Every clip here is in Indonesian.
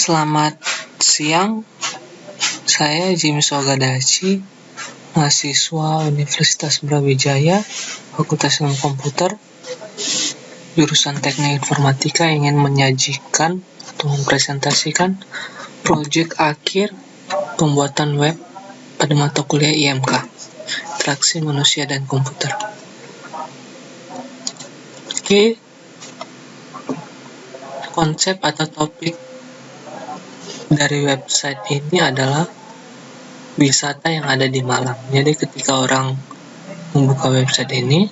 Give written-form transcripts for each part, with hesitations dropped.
Selamat siang, saya James Ogadachi, mahasiswa Universitas Brawijaya, Fakultas Ilmu Komputer, jurusan Teknik Informatika, ingin menyajikan atau mempresentasikan proyek akhir pembuatan web pada mata kuliah IMK, Interaksi Manusia dan Komputer. Oke, konsep atau topik dari website ini adalah wisata yang ada di Malang. Jadi ketika orang membuka website ini,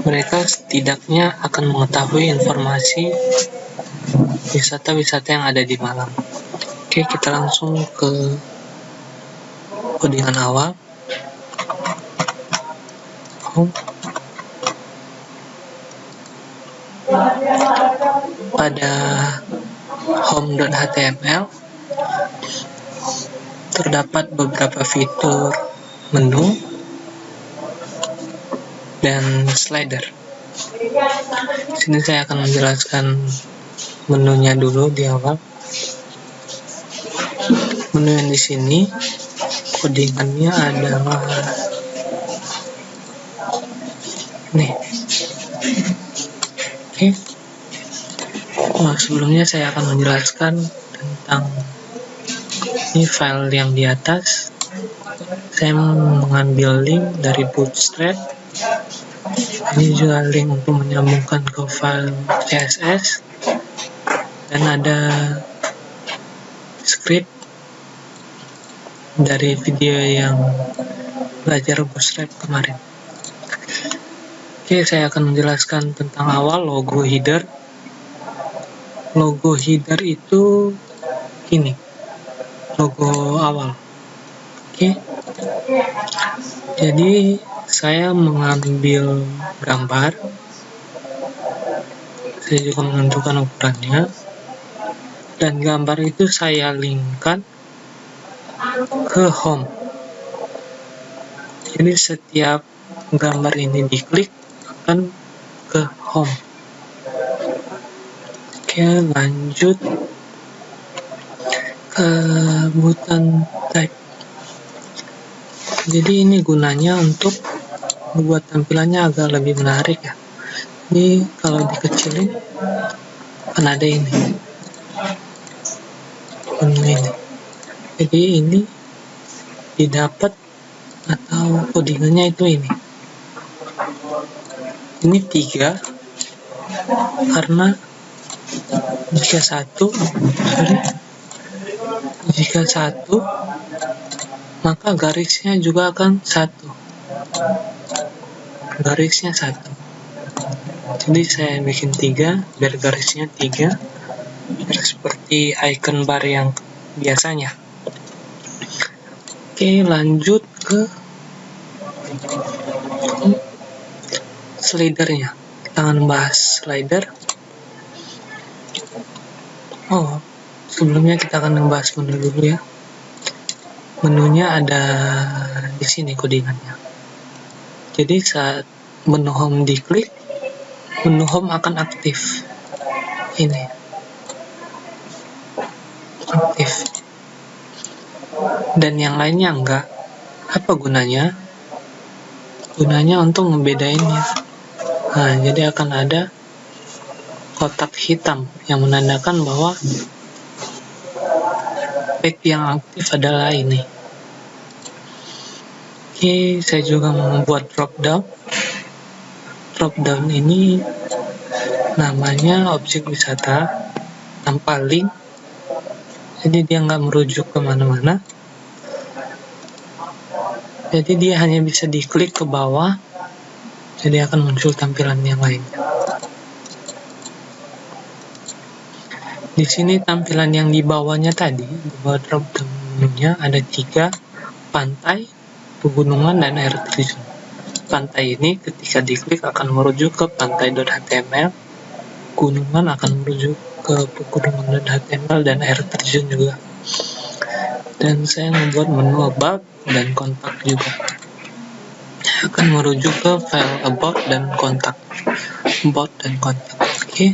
mereka setidaknya akan mengetahui informasi wisata-wisata yang ada di Malang. Oke, kita langsung ke codingan awal. Pada home.html terdapat beberapa fitur menu dan slider. Di sini saya akan menjelaskan menunya dulu di awal. Menu yang di sini codingannya adalah nih. Oke. Sebelumnya saya akan menjelaskan tentang ini file yang di atas. Saya mengambil link dari Bootstrap. Ini juga link untuk menyambungkan ke file CSS, dan ada script dari video yang belajar Bootstrap kemarin. Oke, saya akan menjelaskan tentang awal logo header. Logo header itu ini, logo awal. Oke. Jadi saya mengambil gambar. Saya juga menentukan ukurannya. Dan gambar itu saya linkkan ke home. Jadi setiap gambar ini diklik akan ke home. Oke, lanjut ke button type. Jadi ini gunanya untuk membuat tampilannya agak lebih menarik ya. Ini kalau dikecilin akan ada ini. Jadi ini didapat atau codingannya itu ini. Ini 3 karena jika satu maka garisnya juga akan 1. Garisnya 1. Jadi saya bikin 3 biar garisnya 3, biar seperti icon bar yang biasanya. Oke, lanjut ke slidernya. Kita akan bahas slider. Sebelumnya kita akan membahas menu dulu ya. Menunya ada di sini codingannya. Jadi saat menu home diklik, menu home akan aktif. Ini aktif. Dan yang lainnya enggak. Apa gunanya? Gunanya untuk membedainnya. Nah, jadi akan ada kotak hitam yang menandakan bahwa tag yang aktif adalah ini. Oke, saya juga membuat drop down. Drop down ini namanya objek wisata tanpa link. Jadi dia nggak merujuk kemana-mana. Jadi dia hanya bisa diklik ke bawah. Jadi akan muncul tampilan yang lainnya. Di sini tampilan yang di bawahnya tadi, di bawah drop down-nya ada 3, pantai, pegunungan, dan air terjun. Pantai ini ketika diklik akan merujuk ke pantai.html, gunungan akan merujuk ke pegunungan.html, dan air terjun juga. Dan saya membuat menu about dan kontak juga. Akan merujuk ke file about dan kontak. Oke,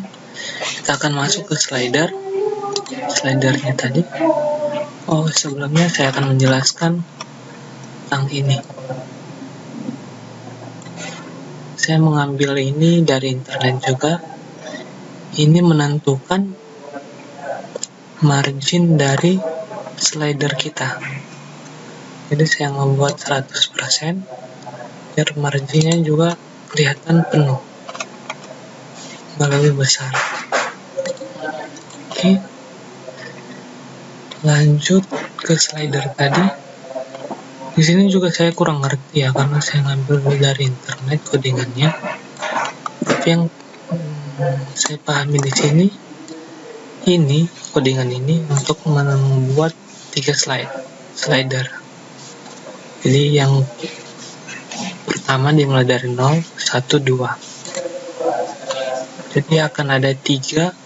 kita kita akan masuk ke slidernya tadi. Sebelumnya saya akan menjelaskan tentang ini. Saya mengambil ini dari internet juga. Ini menentukan margin dari slider kita. Jadi saya membuat 100% biar marginnya juga kelihatan penuh, nggak lebih besar. Oke, lanjut ke slider tadi. Di sini juga saya kurang ngerti ya, karena saya ngambil dari internet codingannya. Tapi yang saya pahami di sini, ini codingan ini untuk membuat 3 slider. Jadi yang pertama dimulai dari 0, 1, 2. Jadi akan ada 3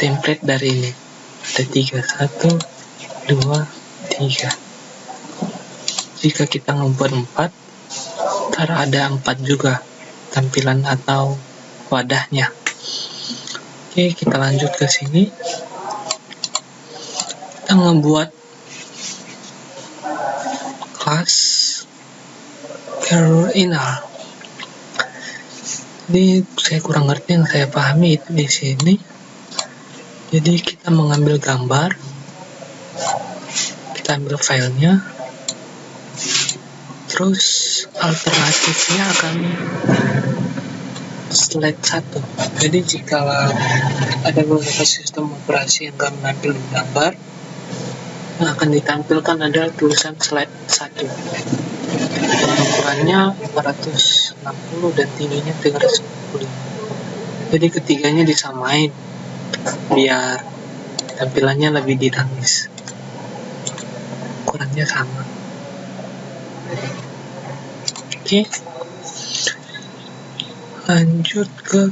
template dari ini. Ada 3, 1, 2, 3. Jika kita membuat 4, ntar ada 4 juga tampilan atau wadahnya. Oke, kita lanjut ke sini. Kita membuat kelas error inner. Jadi saya kurang ngerti, yang saya pahami itu di sini. Jadi kita mengambil gambar, kita ambil filenya, terus alternatifnya akan slide 1. Jadi jika ada beberapa sistem operasi yang akan mengambil gambar, yang akan ditampilkan ada tulisan slide 1. Ukurannya 460 dan tingginya 310. Jadi ketiganya disamain biar tampilannya lebih dinamis. Ukurannya sama. Oke. Lanjut ke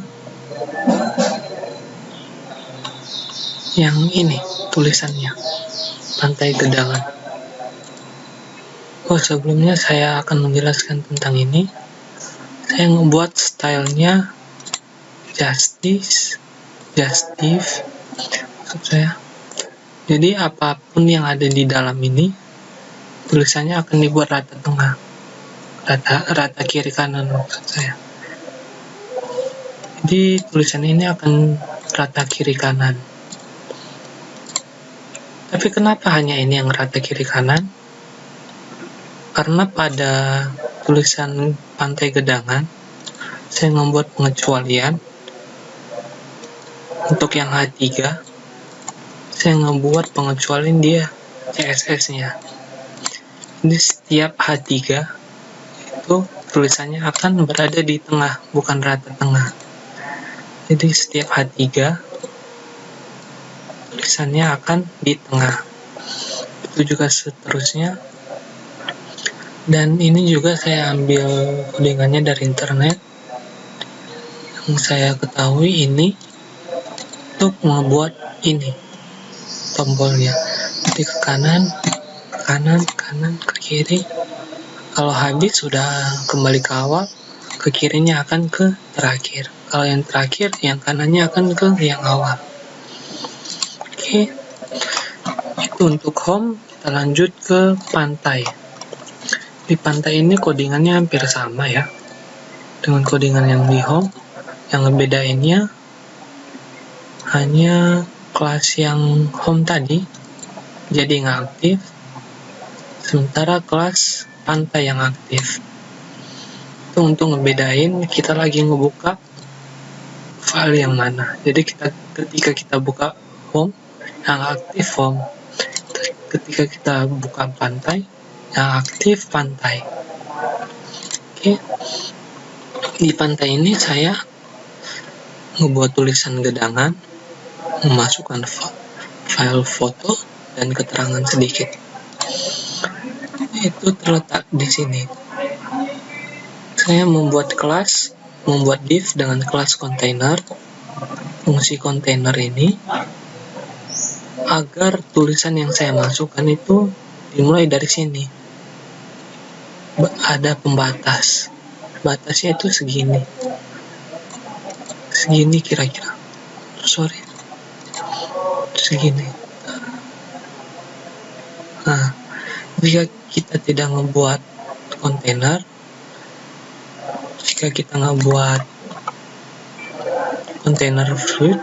yang ini, tulisannya Pantai Gedangan. Sebelumnya saya akan menjelaskan tentang ini. Saya membuat stylenya Justive, maksud saya. Jadi apapun yang ada di dalam ini, tulisannya akan dibuat rata tengah, rata kiri kanan maksud saya. Jadi tulisan ini akan rata kiri kanan. Tapi kenapa hanya ini yang rata kiri kanan? Karena pada tulisan Pantai Gedangan, saya membuat pengecualian. Untuk yang H3, saya membuat pengecualian dia CSS-nya. Jadi setiap H3 itu tulisannya akan berada di tengah, bukan rata tengah. Jadi setiap H3 tulisannya akan di tengah. Itu juga seterusnya. Dan ini juga saya ambil codingannya dari internet. Yang saya ketahui ini untuk membuat ini tombolnya. Jadi ke kanan, ke kiri. Kalau habis sudah kembali ke awal, ke kirinya akan ke terakhir. Kalau yang terakhir, yang kanannya akan ke yang awal. Oke. Itu untuk home. Kita lanjut ke pantai. Di pantai ini codingannya hampir sama ya dengan codingan yang di home. Yang ngebedainnya hanya kelas yang home tadi jadi nggak aktif, sementara kelas pantai yang aktif. Itu untuk ngebedain kita lagi ngebuka file yang mana. Jadi ketika kita buka home, yang aktif home. Ketika kita buka pantai, yang aktif pantai. Oke. Di pantai ini saya ngebuat tulisan gedangan, memasukkan file foto dan keterangan sedikit. Itu terletak di sini. Saya membuat kelas, membuat div dengan kelas kontainer. Fungsi kontainer ini agar tulisan yang saya masukkan itu dimulai dari sini. Ada pembatas. Batasnya itu segini. segini kira-kira, segini. Nah, jika kita tidak ngebuat kontainer, jika kita ngebuat kontainer fruit,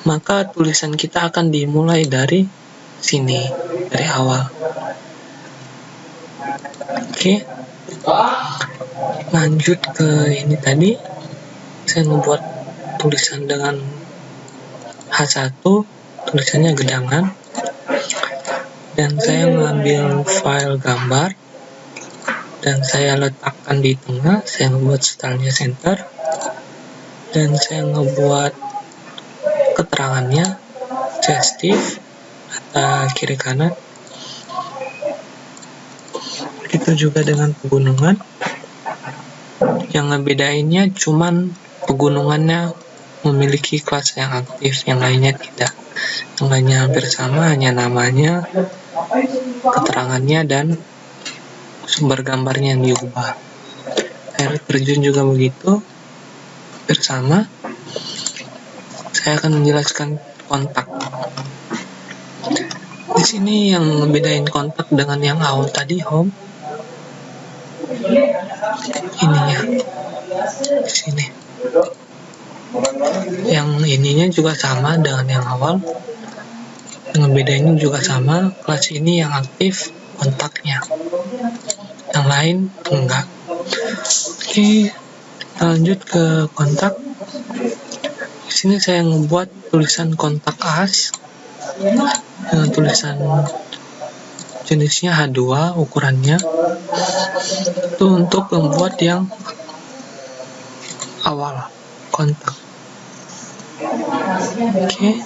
maka tulisan kita akan dimulai dari sini, dari awal. Oke, lanjut ke ini tadi, saya membuat tulisan dengan H1, tulisannya gedangan, dan saya mengambil file gambar dan saya letakkan di tengah. Saya membuat stylenya center dan saya ngebuat keterangannya gestive atau kiri kanan. Begitu juga dengan pegunungan, yang ngebedainnya cuman pegunungannya memiliki kelas yang aktif, yang lainnya tidak. Yang lainnya hampir sama, hanya namanya, keterangannya, dan sumber gambarnya yang diubah. Air terjun juga begitu, hampir sama. Saya akan menjelaskan kontak. Di sini yang membedain kontak dengan yang awal tadi, home, ininya di sini. Yang ininya juga sama dengan yang awal. Yang bedanya juga sama, kelas ini yang aktif kontaknya, yang lain enggak. Oke, kita lanjut ke kontak. Di sini saya membuat tulisan kontak as dengan tulisan jenisnya H2 ukurannya. Itu untuk membuat yang awal kontak. Oke,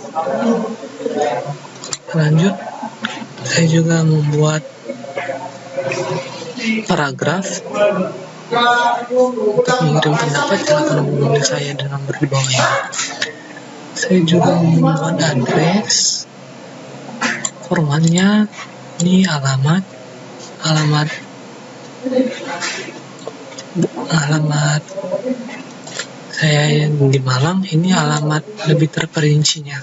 lanjut. Saya juga membuat paragraf. Untuk mengirim pendapat, silakan hubungi saya dengan nomor di bawah ini. Saya juga membuat address. Formatnya ini alamat saya yang di Malang. Ini alamat lebih terperincinya.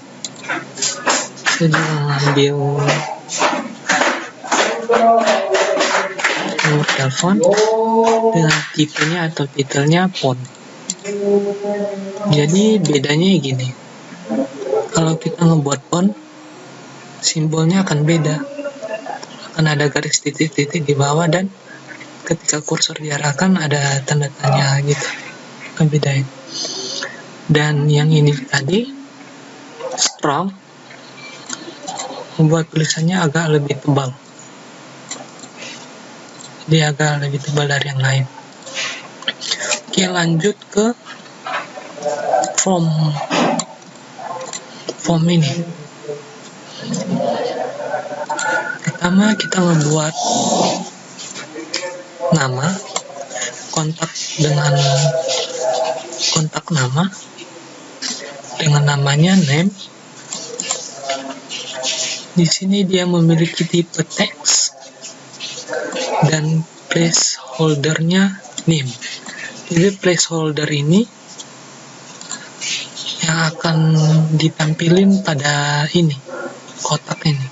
Saya juga mengambil nomor telepon dengan tipenya atau titelnya phone. Jadi bedanya gini, kalau kita ngebuat phone, simbolnya akan beda, akan ada garis titik-titik di bawah, dan ketika kursor diarahkan ada tanda tanya gitu, akan bedain. Dan yang ini tadi strong, membuat tulisannya agak lebih tebal. Dia agak lebih tebal dari yang lain. Oke, lanjut ke form ini. Pertama kita membuat nama, kontak dengan kontak nama dengan namanya name. Di sini dia memiliki tipe teks dan placeholder-nya name. Jadi placeholder ini yang akan ditampilin pada ini, kotak ini.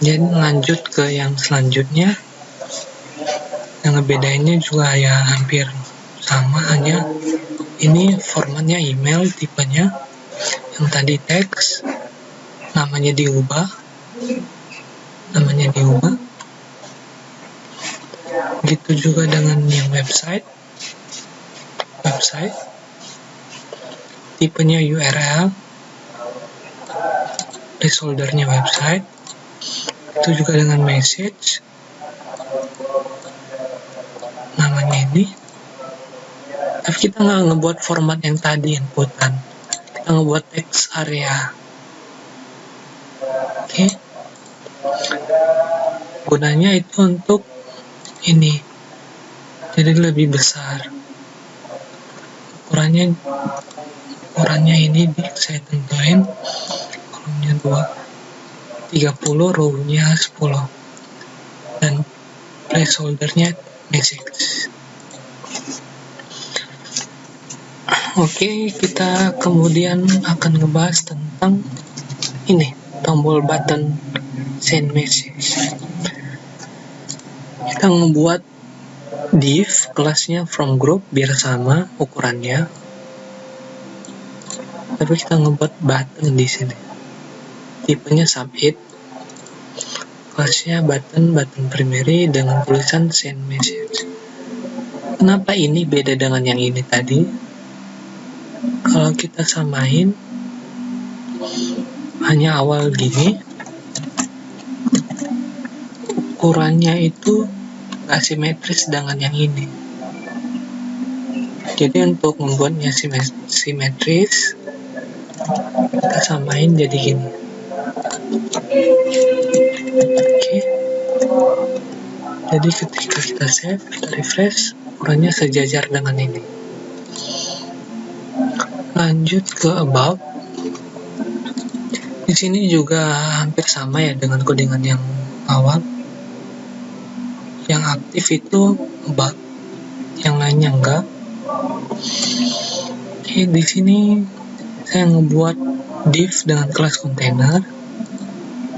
Jadi lanjut ke yang selanjutnya. Yang ngebedainnya juga ya hampir sama, hanya ini formatnya email, tipenya. Yang tadi teks, namanya diubah. Begitu juga dengan yang website, tipenya URL, placeholder-nya website. Itu juga dengan message, namanya ini. Tapi kita nggak ngebuat format yang tadi, inputan. Kita ngebuat text area. Oke. Gunanya itu untuk ini, jadi lebih besar. Ukurannya ini saya tentuin, kolomnya 30, row-nya 10, dan placeholdernya message. Oke, kita kemudian akan ngebahas tentang ini, tombol button send message. Kita ngebuat div kelasnya from group biar sama ukurannya, tapi kita ngebuat button di sini, tipenya submit, kelasnya button primary dengan tulisan send message. Kenapa ini beda dengan yang ini tadi? Kalau kita samain hanya awal gini, ukurannya itu gak simetris dengan yang ini. Jadi untuk membuatnya simetris, kita samain jadi gini. Oke. Jadi ketika kita save, kita refresh, ukurannya sejajar dengan ini. Lanjut ke about. Di sini juga hampir sama ya dengan codingan yang awal. Yang aktif itu about, yang lainnya enggak. Oke, di sini saya ngebuat div dengan kelas container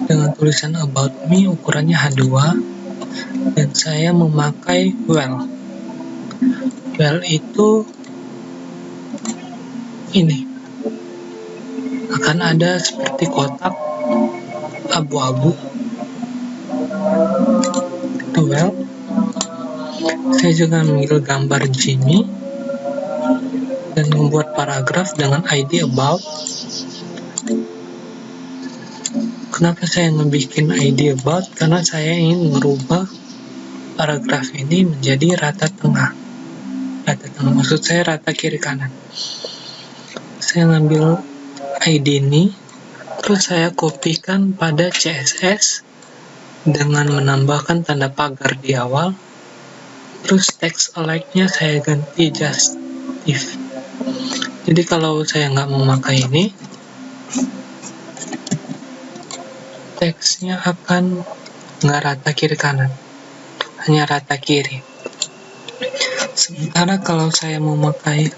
dengan tulisan about me, ukurannya H2, dan saya memakai well. Well itu ini akan ada seperti kotak abu-abu, itu well. Saya juga mengambil gambar Jimmy dan membuat paragraf dengan ID about. Kenapa saya ngebikin ID about? Karena saya ingin merubah paragraf ini menjadi rata tengah. Rata tengah maksud saya rata kiri kanan. Saya ngambil ID ini, terus saya kopikan pada CSS dengan menambahkan tanda pagar di awal. Terus text alike-nya saya ganti just if. Jadi kalau saya nggak memakai ini, teksnya akan nggak rata kiri kanan, hanya rata kiri. Sementara kalau saya memakai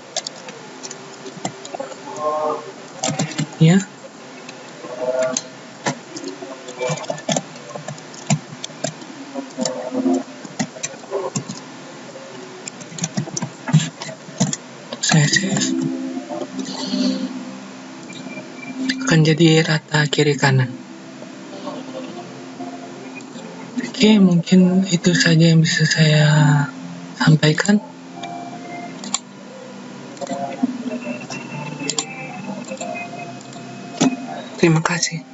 ya, saya save, akan jadi rata kiri kanan. Oke, mungkin itu saja yang bisa saya sampaikan. Terima kasih.